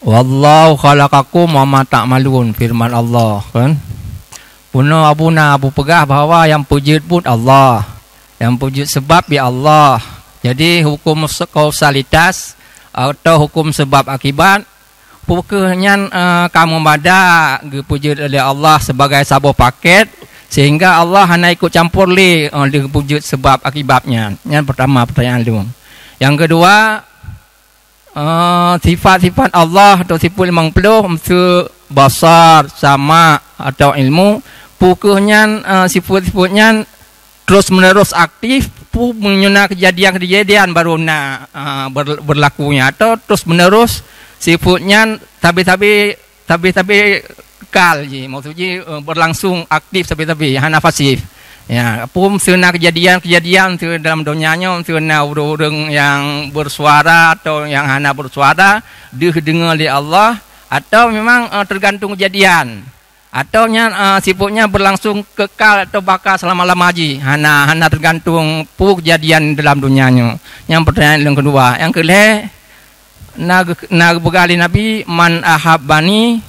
Wallahu khalaqakum wa ma ta'malun, firman Allah kan. Puno Abu pegah bahawa yang pujud pun Allah, yang pujud sebab ya Allah. Jadi hukum kausalitas atau hukum sebab akibat pokoknya kamu pada dipujud oleh Allah sebagai sebuah paket, sehingga Allah hanya ikut campur li dipujud sebab akibatnya. Yang pertama pertanyaan lu. Yang kedua, sifat-sifat Allah atau sifat 50 mesti basar, sama atau ilmu, pokoknya sifat-sifatnya terus menerus aktif, menyuna kejadian-kejadian baru berlakunya, atau terus menerus sifatnya tapi kal je, maksudnya berlangsung aktif tapi hana pasif. Ya, pun sena kejadian-kejadian dalam dunianya, sena orang yang bersuara atau yang hana bersuara didengar oleh Allah, atau memang tergantung kejadian, atau sifatnya berlangsung kekal atau bakal selama-lama haji, hana tergantung pu kejadian dalam dunianya. Yang pertanyaan yang kedua. Yang kedua, begali Nabi, man ahabbani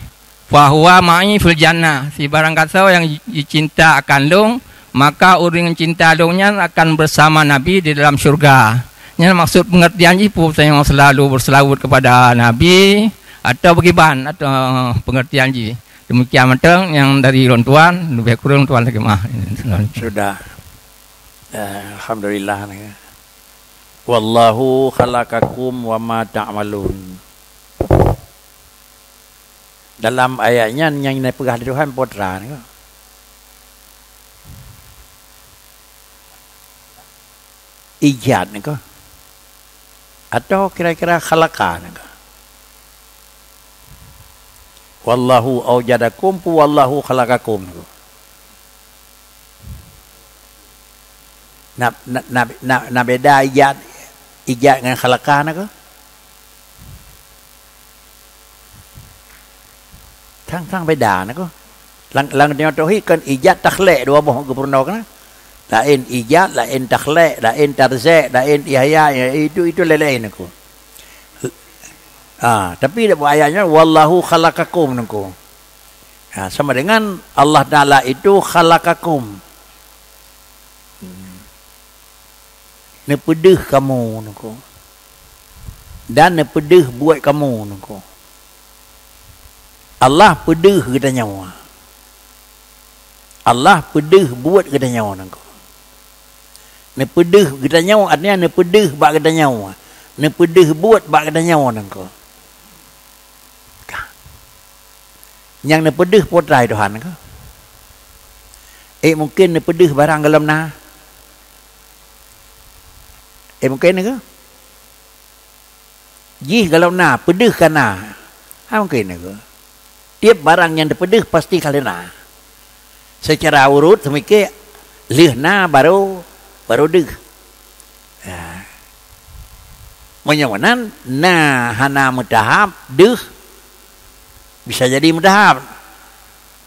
fahuwa ma'i fil jannah, si barang kata yang cinta akan long, maka orang yang cinta dongnya akan bersama Nabi di dalam syurga. Yang maksud pengertian ibu saya selalu berselawat kepada Nabi, atau bagaimana atau pengertian ji. Demikian matang yang dari orang tuan, lebih kurang tuan lagi mah. Sudah. Alhamdulillah. Wallahu khalaqakum wa ma ta'malun. Dalam ayatnya yang pegah Tuhan putra ni. Ijad ni ko, atau kira-kira khalaqan ni ko. Wallahu aujadakum wallahu khalaqakum. Na beda ijad dengan khalaqan ni ko. Thang beda ni ko. Lang tauhid kan ijad takhlaq dua boh gubernur kan. Lain ijad, lain takhlaq, lain tarzak, lain ihya, itu lain aku. Tapi ayatnya wallahu khalaqakum aku. Sama dengan Allah Taala itu khalaqakum. Nepedih kamu aku. Dan nepedih buat kamu aku. Allah pedih kita nyawa. Allah pedih buat kita nyawa aku. Nepedih kita nyawa, artinya nepedih bak kita nyawa, nepedih buat bak kita nyawa nangko. Yang nepedih potrai Tuhan ko. Mungkin nepedih barang dalam na. Mungkin ko. Jih kalau na pedih kana. Mungkin ko. Tiap barang yang nepedih pasti kalena. Secara urut semikir lih na baru deh. Menyawanan hana mudahab deh bisa jadi mudahab.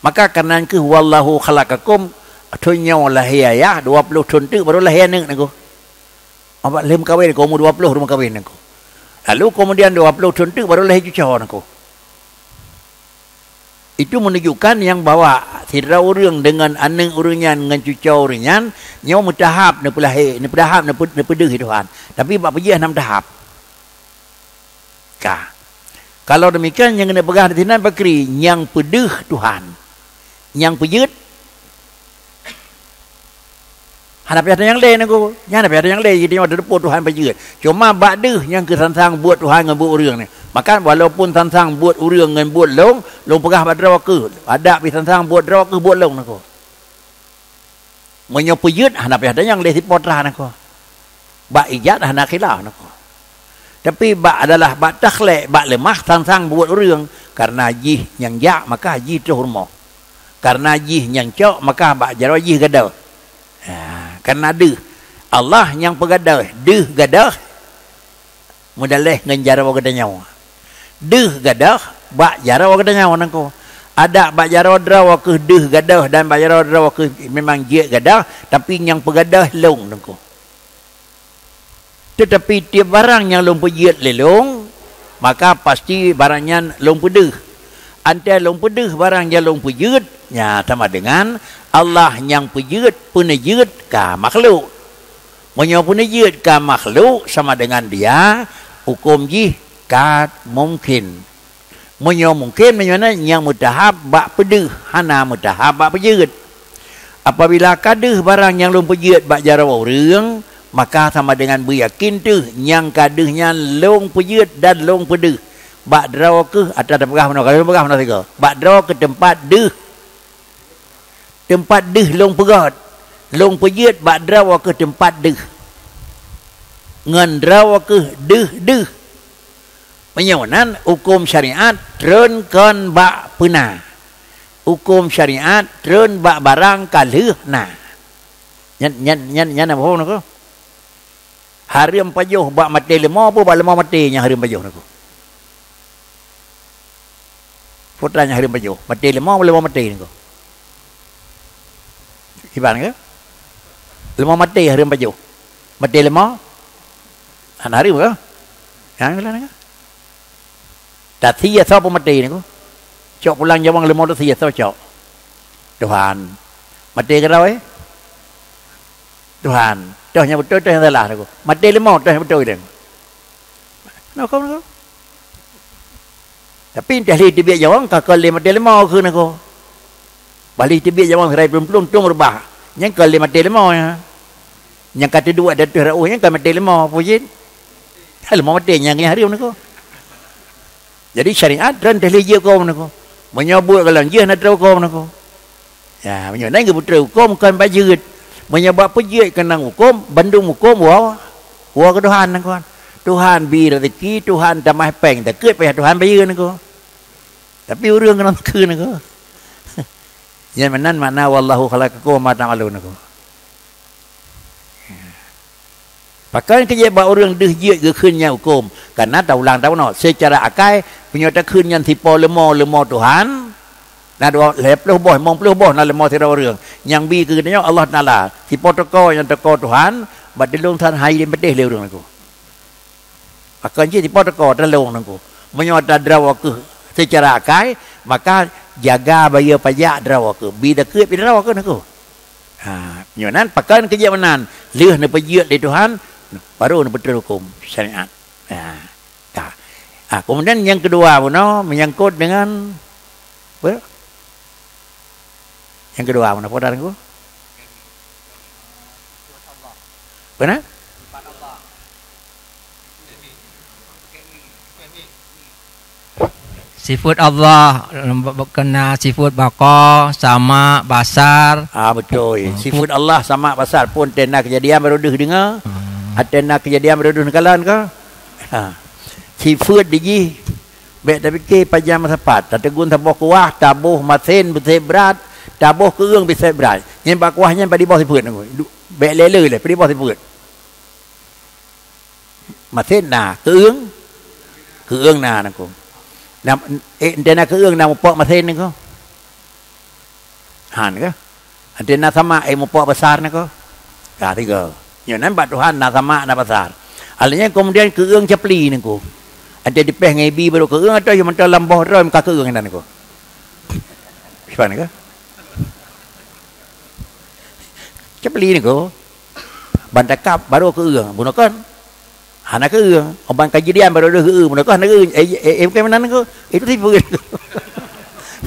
Maka karena ke wallahu khalaqakum atunya lahiyah 20 tuntuk baru lahiyah nengko. Apa lem kawin ko mu 20 rumah kawin nengko. Lalu kemudian 20 tuntuk baru lahiyah cucu nengko. Itu menunjukkan yang bahwa tidak orang dengan anak orangnya dengan cucu orangnya nyawa mutahap ne pulahir ne pedahap ne pedih Tuhan. Tapi bab pejah enam tahap. Kalau demikian yang kena pegang di sini bakri yang pedih Tuhan. Yang pejut hadapi ada yang lain aku. Yang ada yang lain jadi ada depan Tuhan pejut. Cuma bak yang kesansang buat Tuhan dengan buat orang ni. Maka walaupun sansang buat urang dengan buat long pegah pada ke ada pi sansang buat draw ke buat long nako. Menyopuyut hadapi ada yang lesi potra nako. Bak ijat hana khilaf nako. Tapi bak adalah bak takhlaq, bak lemah sansang buat urang karena jih yang jak maka jih terhormat. Karena jih yang cok maka bak jarah jih gadah. Karena Allah yang pegadah, gadah mudaleh dengan jarah gadah nyawa. Gadah bak jarah gadah nyawa nangko. Ada bak jarah draw ke gadah dan bak jarah draw ke memang je gadah tapi yang pegadah long nangko. Tetapi tiap barang yang long pejiat lelong maka pasti barangnya long pedih. Antara long pedih barang yang long pejut, nya sama dengan Allah yang pejut penejut ka makhluk. Menyo penejut ka makhluk sama dengan dia hukum jih ka mungkin. Menyo mungkin menyana yang mutahab bak pedih, hana mutahab bak pejut. Apabila kadeh barang yang long pejut bak jarawa orang, maka sama dengan beryakin tu yang kadehnya long pejut dan long pedih. Bak draw ke atau ada pegah mana? Kalau pegah mana tiga? Bak draw ke tempat deh. Tempat deh long pegat. Long pejut bak draw ke tempat deh. Ngan draw ke deh. Menyawanan hukum syariat tren kan bak pena. Hukum syariat tren bak barang kalih nah. Nyan apa nak? Harim pajuh bak mati lemah apa bak lemah mati nya harim pajuh nak. Putranya harim pajuh mati lemah boleh mati nak. Gimana ke? Lemah mati harim pajuh. Mati lemah han harim ke? Yang mana ke? Tak sia siapa mati nak. Cok pulang jawang lemah tu sia siapa cok. Tuhan. Mati ke dah Tuhan. Tuhan yang betul, Tuhan yang salah aku. Mati lemah, Tuhan yang betul dia. Nak kau? Tapi dah tibiak jawang, kakak mati lemah ke nak kau? Balik tibiak jawang serai pelung tung rebah. Yang kalau mati lemah ya. Yang kata dua datuk rauh yang kalau mati lemah pujit. Lemah mati yang hari nak kau. Jadi syariat dan dah je kau nak kau. Menyebut kalau dia nak tahu kau nak kau. Ya, menyebut ke putra hukum kan bajut. Menyebab pejut kena hukum, bandung hukum wah ke Tuhan nak kau. Tuhan bi rezeki, Tuhan tambah peng, tak ket payah Tuhan bayar nak kau. Tapi urang kena ke nak kau. Yang mana wallahu khalaqakum ma ta'malun nak kau. Pakai kerja buat orang deh je ke khunnya hukum. Karena tahu ulang tahu no secara akal penyata khun yang tipu lemah Tuhan. Nah dua lepluh boh, mongpluh boh nak lemah tira orang. Yang bi kenya Allah Taala. Tipu teko yang teko Tuhan, badilung Tuhan hai dia bedeh le orang aku. Pakai je tipu teko dalung aku. Menyata draw ke secara akal, maka jaga bayar pajak draw ke. Bi dak ke draw ke aku. Ha, nyonan pakai kerja menan. Leh nak pajak di Tuhan baru nak betul hukum syariat. Kemudian yang kedua menyangkut dengan apa? Yang kedua mana podaranku? Benar? Sifat Allah kena sifat baqah sama basar. Betul. Sifat Allah sama basar pun tena kejadian baru dengar. Tena kejadian baru dengar kalan ke? Sifat diji baik tapi ke pajam sepat. Tategun tabuh kuah, tabuh masin besar berat, tabuh keung besar berat. Yang bak kuahnya pada bawah sifat aku. Baik lele le pada bawah sifat. Masin nah keung nah aku. Nam antena keung nam pok masin ni ko. Han ke? Antena sama pok besar ni ko. Tiga. Yang nan bat Tuhan na sama na besar. Alanya kemudian keung capli ni ko. Ada di peh ngebi baru keung atau yang mentah lambah ram ka keung nan ko. Siapa ni ko? Capli ni ko. Bantakap baru keung. Bunakan anak ke orang kejadian baru ada ke mana kau nak ke mana kau itu tipu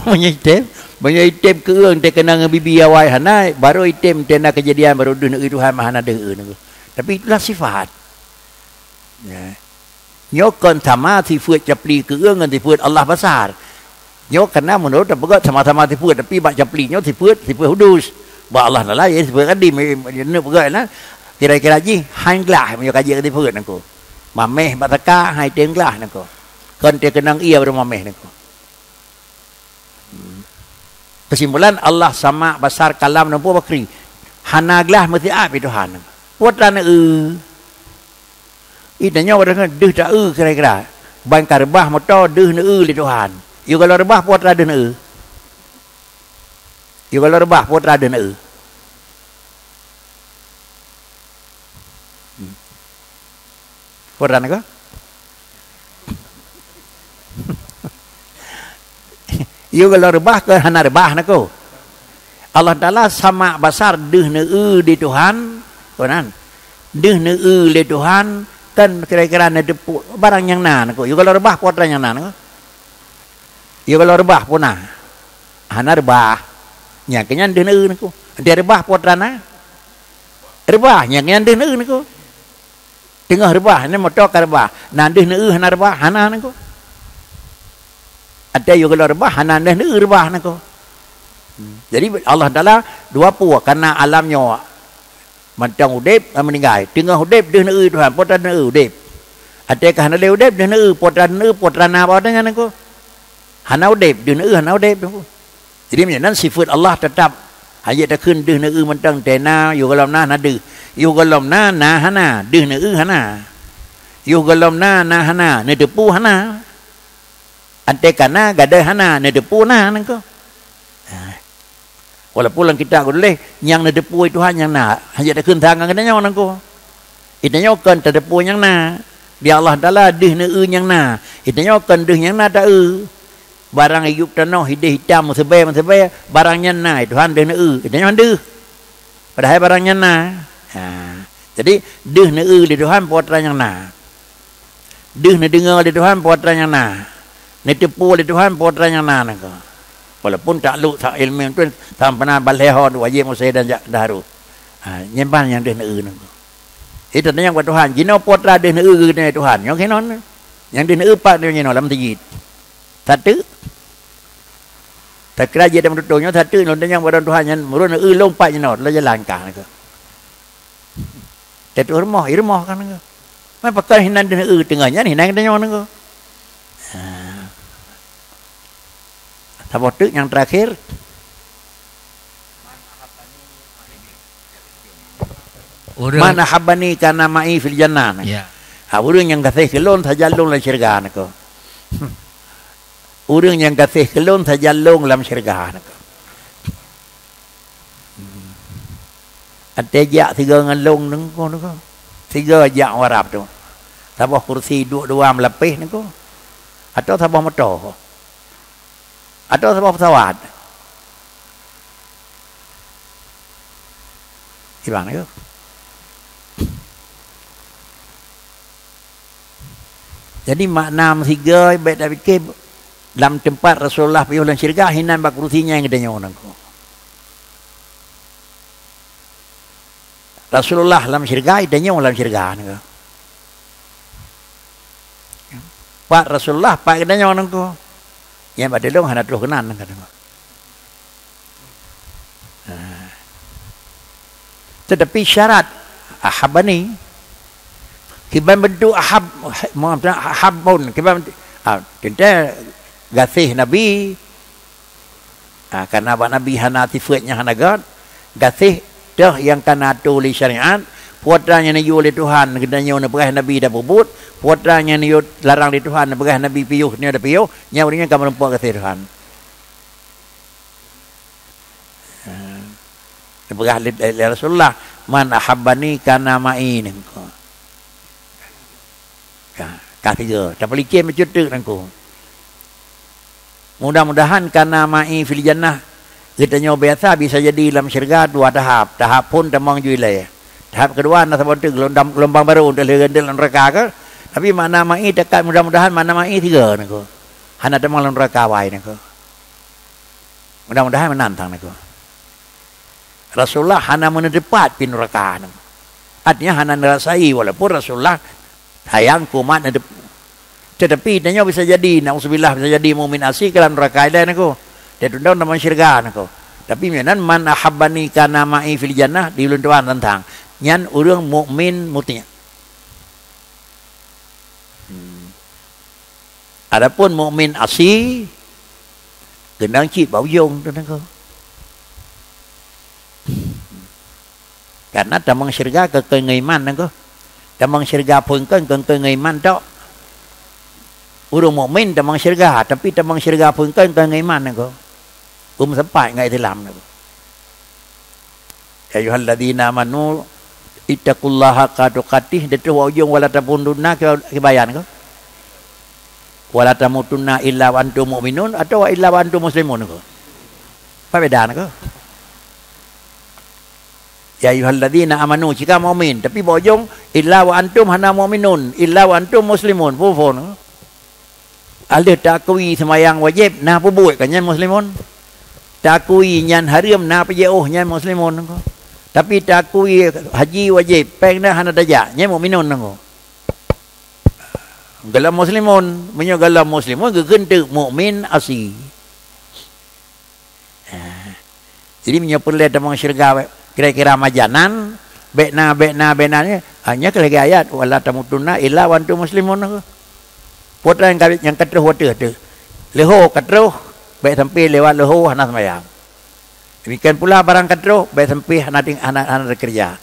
banyak item ke orang terkena bibi awai hana baru item tena kejadian baru ada itu hana ada tapi itulah sifat nyokon sama sifat capli ke orang dengan sifat Allah besar nyok karena menurut tak sama-sama sifat tapi bak capli nyok sifat hudus ba Allah lah ya sifat kadim nak pegang lah kira-kira ji hanglah punya kaji ke sifat aku mameh bataka hai tenglah nako kon te kenang ia baru mameh nako kesimpulan Allah sama besar kalam nampu bakri hanaglah mesti apa Tuhan putra na idanya orang deh tak kira-kira bangkar rebah motor deh na li Tuhan you kalau rebah putra deh na you kalau rebah putra deh na Putra nak? You kalau rebah ke hana rebah nak ko. Allah Taala sama besar deh neu di Tuhan, konan. Deh neu di Tuhan kan kira-kira na depu barang yang na ko. You kalau rebah potra yang na ko. You kalau rebah puna. Hana rebah. Nya kenyan deh neu ko. Dia rebah potra na. Rebah nya kenyan deh neu ko. Tengah rebah ni motor rebah. Nanti neu hana rebah hana ko. Ada juga kalau rebah hanan dah neu rebah nako. Jadi Allah Taala dua puak karena alamnya macam udip meninggal. Tengah udip dah neu Tuhan potra neu udip. Ada kahana le udip dah neu potra na apa dengan nako. Hana udip dah neu hana udip nako. Jadi macam sifat Allah tetap hanya tak kun dah neu mentang tena yo kalau na dah. Yo kalau na hana dah neu hana. Yo kalau na hana ne depu hana. Ante kana gada hana ne depu na nangko. Walaupun kita boleh yang ne depu itu hanya na hanya dak kentangan kenanya nangko. Itanya kan terdepu yang na. Dia Allah Taala deh ne yang na. Itanya kan deh yang na ta barang hidup tanah hitam sebe barangnya na Tuhan deh ne itanya deh. Padahal barangnya na. Jadi deh ne di Tuhan potra yang na. Deh ne dengar di Tuhan potra yang na. Netipu oleh Tuhan putranya nana ko. Walaupun tak lu tak ilmu tu tak pernah baleho wajib musai dan daru. Nyimpan yang dia neu nako. Itu yang buat Tuhan. Jino putra dia neu ni Tuhan. Yang kenon. Yang dia neu pak dia nyino lam tijit. Satu. Tak kira je dia menutupnya satu non yang buat Tuhan yang murun neu lompat nyino la jalan kah nako. Tetu rumah kan nako. Mai pakai hinan dia neu tengahnya hinan dia nyino nako. Sabotut yang terakhir mana habani kana ma'i fil jannah. Ya. Urang yang kasih kelon sajalung dalam syurga nako. Urang yang kasih kelon sajalung dalam syurga nako. Ada jak tiga ngalung nako nako. Tiga jak warap tu. Sabah kursi dua melepih nako. Atau sabah motor. Atau sebuah pesawat. Gimana itu? Jadi makna tiga baik David ke dalam tempat Rasulullah pergi dalam syurga hinan bak kursinya yang gedenya orang ko. Rasulullah dalam syurga idenya dalam syurga nako. Pak Rasulullah pak gedenya orang ko. Yang pada dong hana terus kenan kata. Tetapi syarat ahabani kiban bentuk ahabun kiban kita gasih Nabi karena Nabi hana sifatnya hana God gasih dah yang kana tulis syariat putranya ni oleh Tuhan kedanya na perah Nabi dah berbut putranya ni larang di Tuhan na perah Nabi piyuh ni ada piyuh nyawrinya kamu nampak kasih Tuhan na perah Rasulullah man ahabbani kana ma'i nangko ketiga tak boleh kem cutuk nangko mudah-mudahan kana ma'i fil jannah kitanya biasa bisa jadi dalam syurga dua tahap pun temang juilai. Tahap kedua nak sebut gelombang baru untuk gendel neraka ke. Tapi mana mai dekat mudah-mudahan mana mai tiga nako. Hana demang neraka wai nako. Mudah-mudahan menantang nako. Rasulullah hana menedepat pin neraka nako. Artinya hana nerasai walaupun Rasulullah sayang kumat nadep. Tetapi tanya bisa jadi nauzubillah bisa jadi mukmin asli dalam neraka ada nako. Dia tundang nama syurga nako. Tapi menan man ahabbani kana ma'i fil jannah diluntuan tentang nyan urang mukmin mutia. Adapun mukmin asli gendang cip bau yong tu nako. Karena tamang syurga ke ngaiman nako. Tamang syurga pun kan ke ngaiman tok. Urang mukmin tamang syurga tapi tamang syurga pun kan ke ngaiman nako. Sempat ngai dalam nako. Ya ayyuhalladzina amanu ittaqullaha haqqa tuqatih datu ujung wala tabunduna kebayan ko. wala tamutunna illa wa antum mu'minun atau illa wa antum muslimun ko. Perbedaan ko. Ya ayyuhalladzina amanu jika mukmin tapi bojong illa wa antum hana mu'minun illa wa antum muslimun pun. Ada takui semayang wajib nah buat kan nyan muslimun. Takui nyan haram nah pejauh nyan muslimun ko. Tapi takui haji wajib peng nah hana dajak nyan mu'minun ko. Galam muslimun, menyo galam muslimun gegentu mukmin asli. Jadi menyo perle damang syurga kira-kira majanan bekna ni hanya kelagi ayat wala tamutunna illa wa antum muslimun. Putra yang katruh water tu. Leho katruh baik sampai lewat leho hana sembahyang. Demikian pula barang katruh baik sampai hana kerja.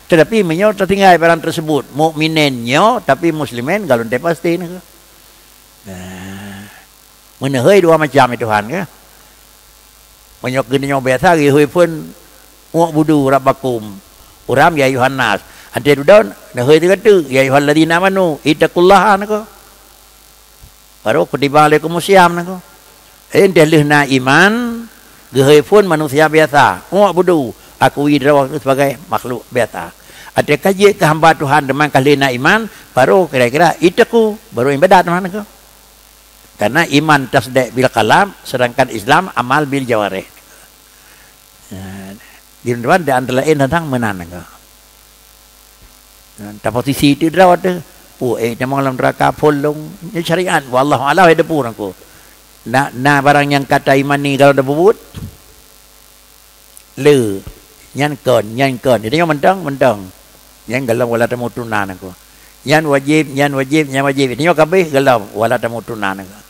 Tetapi menyo tertinggal barang tersebut mukminennya tapi muslimen galon teh pasti ni. Menehoi dua macam itu Tuhan ke. Menyo genyo biasa gehoi pun muak budu rabakum. Uram ya Yohanes. Ante dudon nehoi tu kata ya ayyuhalladzina amanu ittaqullaha nako. Baru kutiba alaikumusiyam nako. Ente lehna iman gehoi pun manusia biasa. Muak budu aku idrawak sebagai makhluk biasa. Ada kaji ke hamba Tuhan dengan kalina iman baru kira-kira itaku baru ibadat mana ko. Karena iman tasdik bil kalam sedangkan Islam amal bil jawarih. Di depan di antara lain tentang menan ko. Ta posisi itu drawat tu. Memang dalam neraka polong ni syariat wallahu a'lam ada pun ko. Na barang yang kata iman ni kalau dah bubut le nyan kon jadi yang mentang yang galau wala tamutunna nako nyan wajib ini yo kabeh galau wala tamutunna nako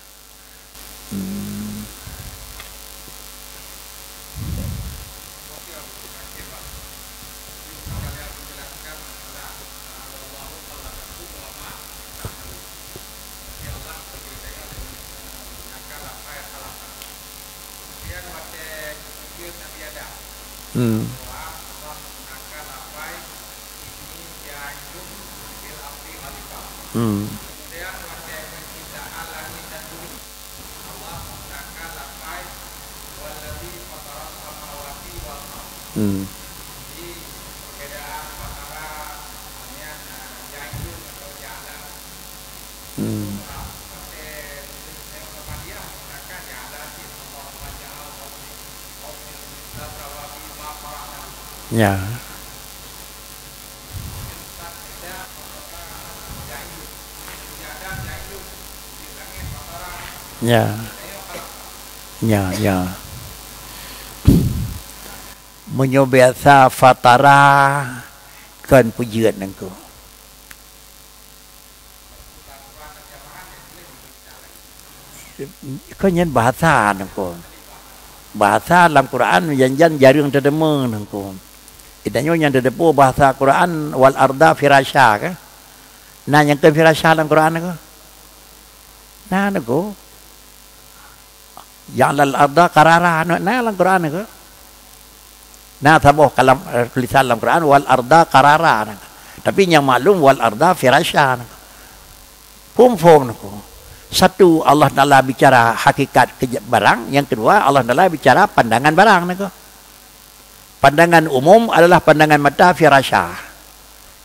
Ya. Menyobiasa fatara kan pujian nangku. Kanyan bahasa nangku. Bahasa dalam Quran janjan jarang terdengar nangku. Itanya yang terdepu bahasa Quran wal arda firasya ke? Nah yang ke firasya dalam Quran ke? Nah nangku. Ya'lal arda qarara nah dalam Quran ke? Nah tabuh kalam tulisan dalam Quran wal arda qarara. Tapi yang maklum wal arda firasya. Pum nangku. Satu Allah Taala bicara hakikat barang, yang kedua Allah Taala bicara pandangan barang nangku. Pandangan umum adalah pandangan mata firasya.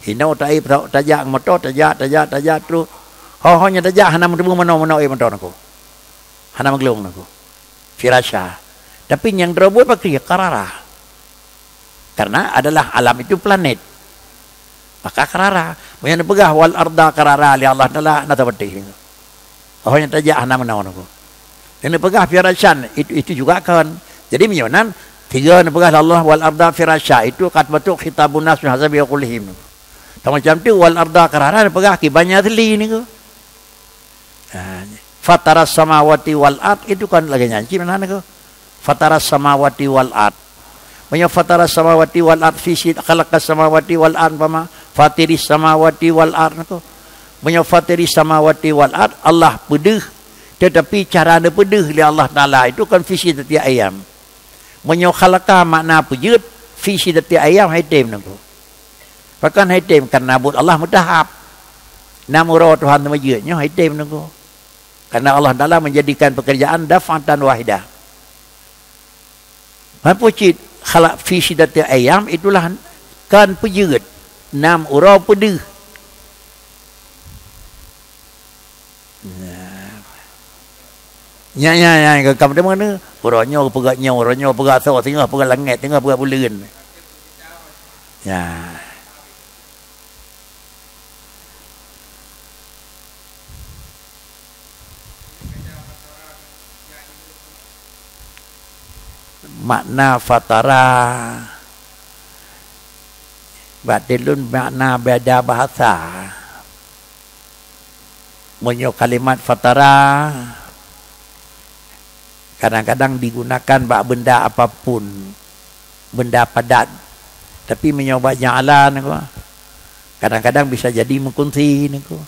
Hina utai tajak motor tajak tu. Hanya tajak hana menemu mano motor nako. Hana maglung nako. Firasya. Tapi yang terbuat pakai qarara. Karena adalah alam itu planet. Maka qarara. Yang dipegah wal arda qarara li Allah Taala nata betih. Hanya tajak hana mano nako. Yang dipegah firasyan itu juga kan. Jadi menyonan tiga nepegah Allah wal arda firasya itu kat betul khitabun nas hasabi qulihim. Macam tu wal arda qarara nepegah ki banyak teli ni ko. Fataras samawati wal ard itu kan lagi nyanyi mana ko. Fataras samawati wal ard. Banyak fataras samawati wal ard fi khalaqas samawati wal ard pama fatiris samawati wal ard ko. Banyak fatiris samawati wal ard Allah pedih tetapi cara dia pedih li Allah Taala itu kan fi setiap ayam. Menyokhalaka makna pujud visi dati ayam haitim nangku. Bahkan haitim karena but Allah mutahap. Namuro Tuhan temajudnya haitim nangku. Karena Allah Ta'ala menjadikan pekerjaan daf'atan wahidah. Apa cik khalaq fi siddati ayam, itulah kan pejeut 6 urau pedih. Nya ke kam de mana? Uronyo pegat so tengah pegat langit tengah pegat bulan. Ya. Makna fatara batilun makna beda bahasa. Munyo kalimat fatara kadang-kadang digunakan bak benda apapun, benda padat. Tapi menyoba ja'ala niku kadang-kadang bisa jadi mengkunci niku.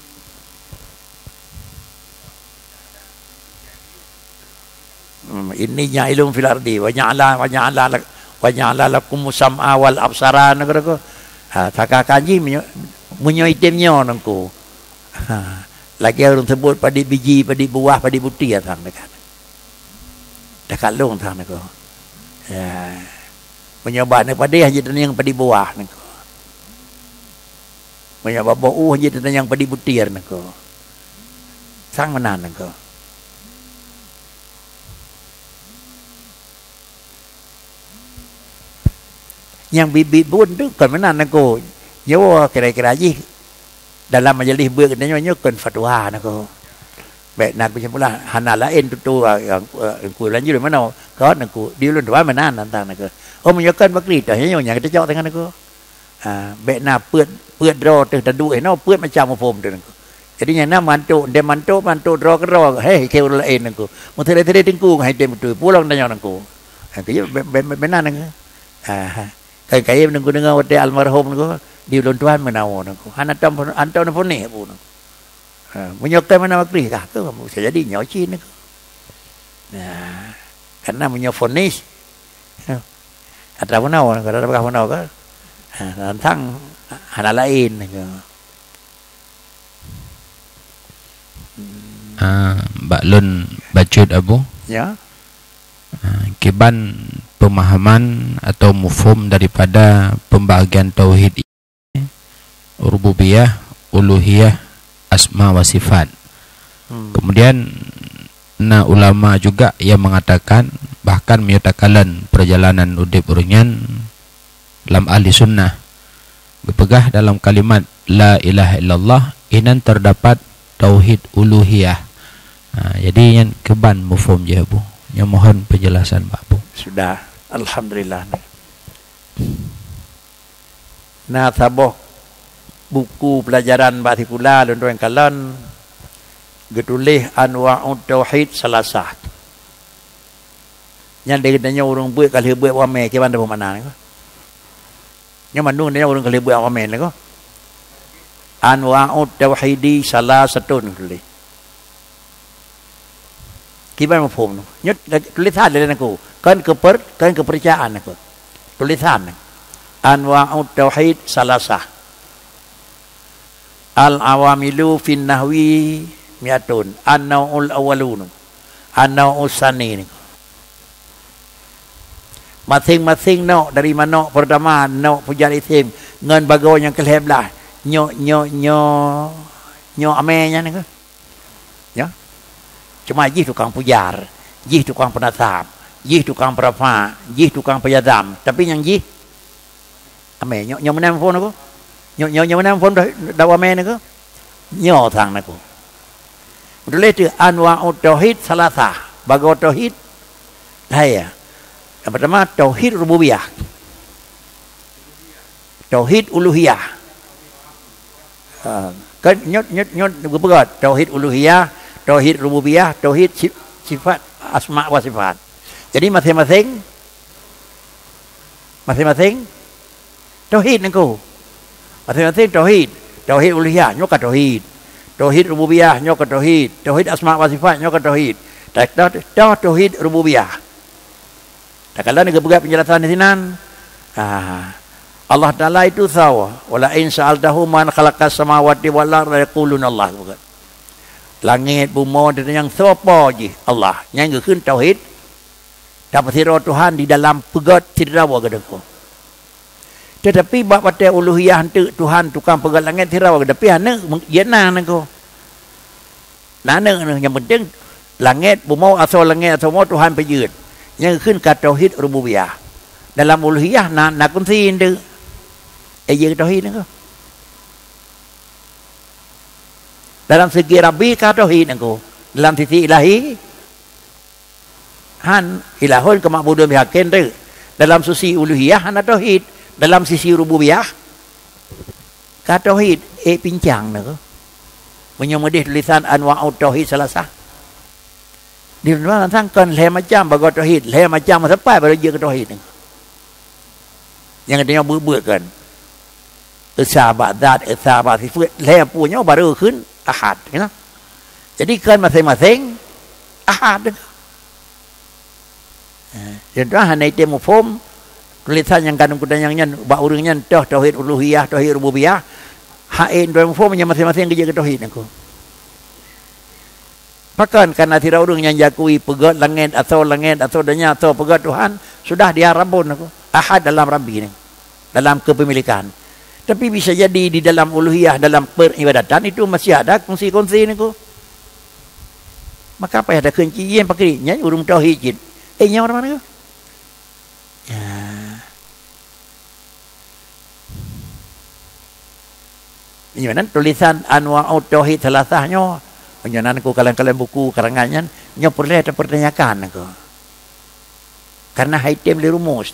Ini ja'ilun fil ardi wa ja'ala lakum sam'a wal absara niku. Ha takakanji menyo itemnya niku. Ha lagi orang sebut padi biji, padi buah, padi buti ya tang dekat. Dekat long tang niku. Ya. Menyoba ni padi haji dan yang padi buah niku. Menyoba bau haji dan yang padi butir niku. Sang menan niku. Yang bibit pun tu kan menan niku. Yo kira-kira haji dalam majelis berkenanya kan fatwa niku. Baik nak macam pula hana lain tu yang ku lanjut mana kau niku dia lu dua menan tentang niku. Oh menyakan bakri dah yang kita cakap dengan niku. Baik nak peut draw tu tadu no peut macam form tu niku. Jadi yang nak mantuk draw ke draw hei kau lain niku. Mutare tengku hai tem tu pulang tanya niku. Kaya menan niku. Kaya niku dengar hotel almarhum niku di lontuan menawa niku. Hana antau pun ni pun. Menyokai mana bakri kah tu bisa jadi nyoci niku. Nah, karena menyofonis. Ada menawa, ada menawa kan. Tentang hal lain niku. Mbak Lun bacut abu. Ya. Kiban pemahaman atau mufhum daripada pembahagian tauhid rububiyah, uluhiyah, asma wa sifat. Kemudian ulama juga yang mengatakan bahkan menyatakan perjalanan udip uringan dalam ahli sunnah berpegah dalam kalimat la ilaha illallah inan terdapat tauhid uluhiyah. Jadi yang keban mufhum je bu. Yang mohon penjelasan Pak Bu. Sudah, alhamdulillah. Nah, taboh buku pelajaran batikula dan tuan kalan getulih anwa'ud tauhid salasah. Yang dia orang buat kali buat wame ke mana mana ni ko. Yang mandung dia orang kali buat wame ni ko. Anwa'ud tauhidi salasatun getulih. Kiban mafhum tu. Nyut tulisan dia aku. Kan kepercayaan aku. Tulisan. Anwa'ut tauhid salasah. Al-awamilu fin nahwi mi'atun. An-naw'ul awwalun. An-naw'ul sani. Masing-masing nak dari mana pertama nak pujar isim ngan bagau yang keleblah. Nyo amenya ni ke? Ya. Cuma jih tukang pujar, jih tukang penatap, jih tukang perafa, jih tukang pejadam. Tapi yang jih, ame nyo menang phone aku, nyo menang phone dah ame ni aku, nyo thang aku. Betul itu anwa'ut tauhid salasah, bagai tauhid, saya. Yang pertama tauhid rububiyah, tauhid uluhiyah. Kan nyo berpegat tauhid uluhiyah. Tauhid rububiyah, tauhid sifat asma wa sifat. Jadi masing-masing tauhid niku. Masing-masing tauhid uluhiyah nyoka tauhid. Tauhid rububiyah nyoka tauhid. Tauhid asma wa sifat nyoka tauhid. Tauhid rububiyah. Tak kala ni gebegat penjelasan di sinan. Allah Taala itu sawa. Wala in sa'altahu man khalaqas samawati wal arda yaquluna Allah. langit bumi dan yang siapa je Allah yang geun tauhid dapat sira Tuhan di dalam pegat tirawa gedeko tetapi bab pada uluhiyah henteu Tuhan tukang pegat langit tirawa tapi hana yenang nako nana yang penting langit bumi asal langit asal bumi Tuhan pejut yang geun ka tauhid rububiyah dalam uluhiyah nak kunsi henteu ye tauhid nako dalam segi Rabbi ka tauhid nako dalam sisi ilahi han ilahun kemakbudun bihakin tu dalam sisi uluhiyah han tauhid dalam sisi rububiyah ka tauhid pincang nako menyamudih tulisan anwa'ut tauhid selasa di mana sangkan le macam bago tauhid le macam sampai baru je ke tauhid ni yang dia berbuatkan sahabat zat sahabat sifat le punya baru keun ahad kan jadi kan masing-masing ahad jadi hanai temu form tulisan yang kandung kudanyangnya ba urangnya tauhid uluhiyah tauhid rububiyah hain dalam formnya masing-masing kerja ke tauhid aku bahkan karena tidak urang yang jakui pegat langit atau danya atau pegat Tuhan sudah dia rabun aku ahad dalam Rabbi ni dalam kepemilikan tapi bisa jadi di dalam uluhiyah dalam peribadatan itu masih ada kongsi-kongsi ni aku maka apa ada kuncian pakainya urung tauhid nya orang mana tu ya ini mana tulisan anwa'ut tauhid salasahnya penyanan aku kalian buku karangannya nya perlu ada pertanyakan aku karena item li rumus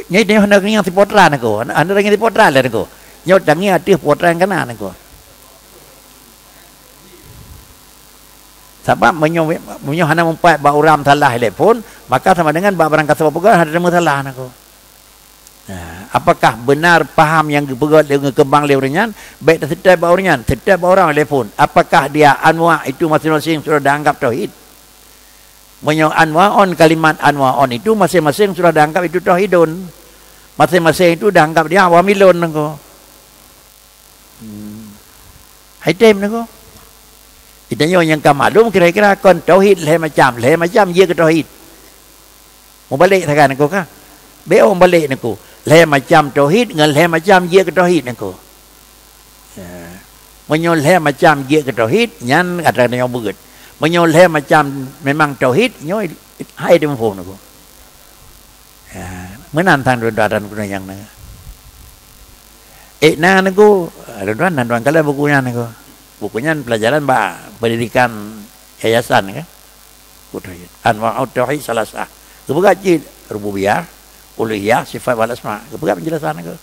nyai dia hendak yang tipotran aku anda lagi tipotran lah aku nyot dangi ada potran kana aku sebab menyo hana mempuat ba uram salah telefon maka sama dengan ba barang kata pegang ada masalah aku apakah benar paham yang pegang dengan kembang leurnya baik setiap ba orangnya setiap orang telefon apakah dia anwa itu masing-masing sudah dianggap tauhid menyo anwaon kalimat anwaon itu masing-masing sudah dianggap itu tauhidun masing-masing itu dianggap dia awamilun aku item aku itanya yang maklum kira-kira kon tauhid le macam ye ke tauhid mau balik tekan aku kah beo balik aku le macam tauhid dengan le macam ye ke tauhid aku menyol le macam ye ke tauhid nyan ada yang begut menyol le macam memang tauhid nyo hai dem phone aku menantang doaran kuna yang na na aku doaran dan kala bukunya aku bukunya pelajaran pendidikan yayasan kan anwa'ut tauhid salasah kebegaji rububiyah uluhiyah sifat wal asma kebegak penjelasan ke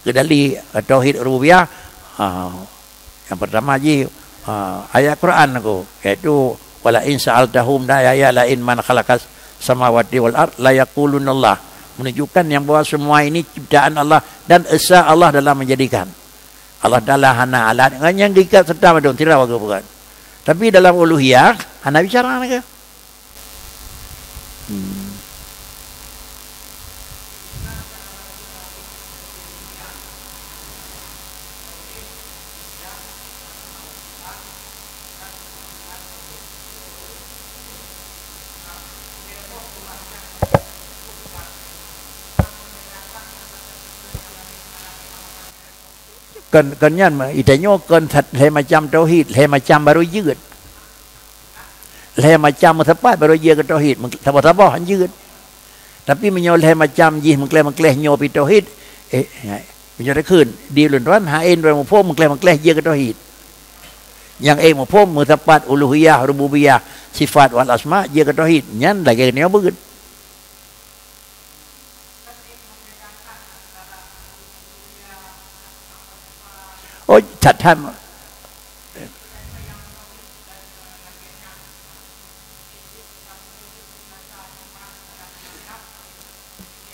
kedali tauhid rububiyah yang pertama ji ayat Quran aku yaitu wala in sa'altahum ya la in man khalaqas samawati wal ard la yaqulunallah menunjukkan yang bahwa semua ini ciptaan Allah dan esa Allah dalam menjadikan Allah Ta'ala hana alat yang diikat serta madun tidak waga bukan tapi dalam uluhiyah hana bicara ke kan itanya kan le macam tauhid le macam baru jeut le macam tepat baru je ke tauhid tabah-tabah jeut tapi menyol le macam jih mengkleh nyo pi tauhid menyoได้ขึ้นดีหลุนวันหาเอ็นไปหมู่พวกmengkleh je ke tauhid yangหมู่พวกมือtepat uluhiyah rububiyah sifat wal asma je ke tauhid nyan lagi nyo beut oh catat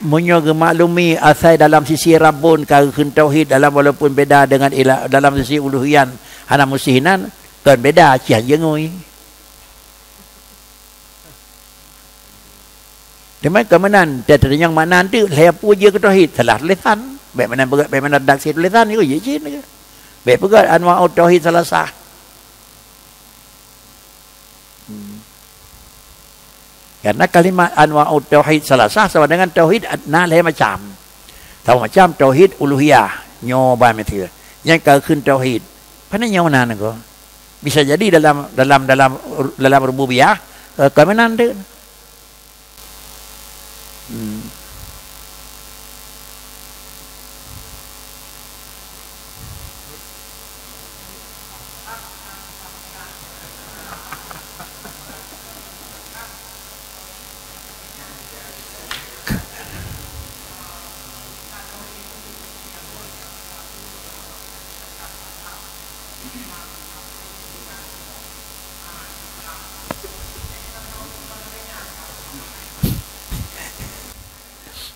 menyo gemaklumi asal dalam sisi rabun kalau tauhid dalam walaupun beda dengan ilah dalam sisi uluhiyan hana musihinan kan beda cian jengui demak kemenan yang mana tu lepu je ke tauhid salah lisan Baik mana berat, baik mana dak sikit tulisan ni ko ye jin ke. Baik berat anwa'ut tauhid salasah. Karena kalimat anwa'ut tauhid salasah sama dengan tauhid nah lain macam. Tahu macam tauhid uluhiyah, nyo ba methil. Yang keขึ้น tauhid. Pana nyo nan ko. Bisa jadi dalam rububiyah kamenan de.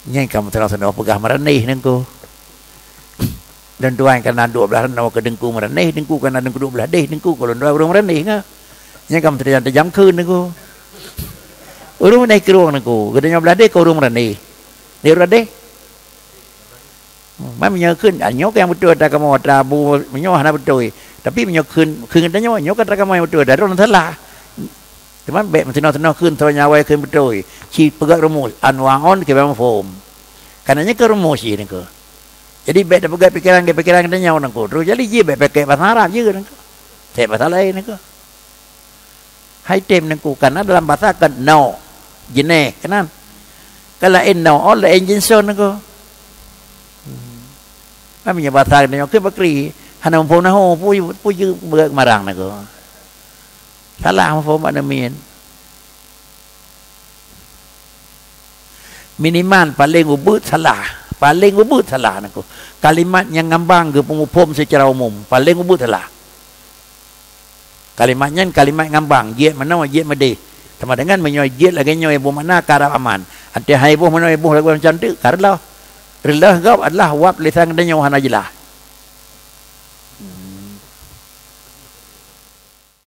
Nyai kamu terang senang pegah merenih nengku. Dan tuan kena 12 renau ke dengku merenih, dengku kena dengku 12 deh, dengku kalau dua urung merenih ke. Nyai kamu terjang keun nengku. Urung merenih ke ruang nengku, gedenya 12 deh ke urung merenih. Dia urang deh. Mai menyekeun anyok yang betul ada kamu ada bu menyoh na betul. Tapi menyekeun keun tanya nyok ada kamu yang betul ada orang salah. Teman baik mentenau-tenau keun tanya wai keun betul. Ci pegak rumus anwaon ke bang form. Karenanya ke rumus ini ke. Jadi baik dah pegat pikiran tanya orang ko. Terus jadi je baik pakai bahasa Arab je kan. Tak bahasa lain ke. Hai tem nengku karena dalam bahasa kan no jenis kanan. Kalau no all the engine sound nengku. Kami bahasa ni ke bakri hana pun nah pu je marang nengku. Salah form ada min. Minimal paling ubut salah nengku. Kalimat yang ngambang ke pengupum secara umum paling ubut salah. Kalimatnya kalimat ngambang jet mana jet mede. Sama dengan menyoy jet lagi nyoy ibu mana karab aman. Ante hai ibu mana ibu lagi macam tu karlah. Rillah gap adalah wab lisan dan nyawa najlah.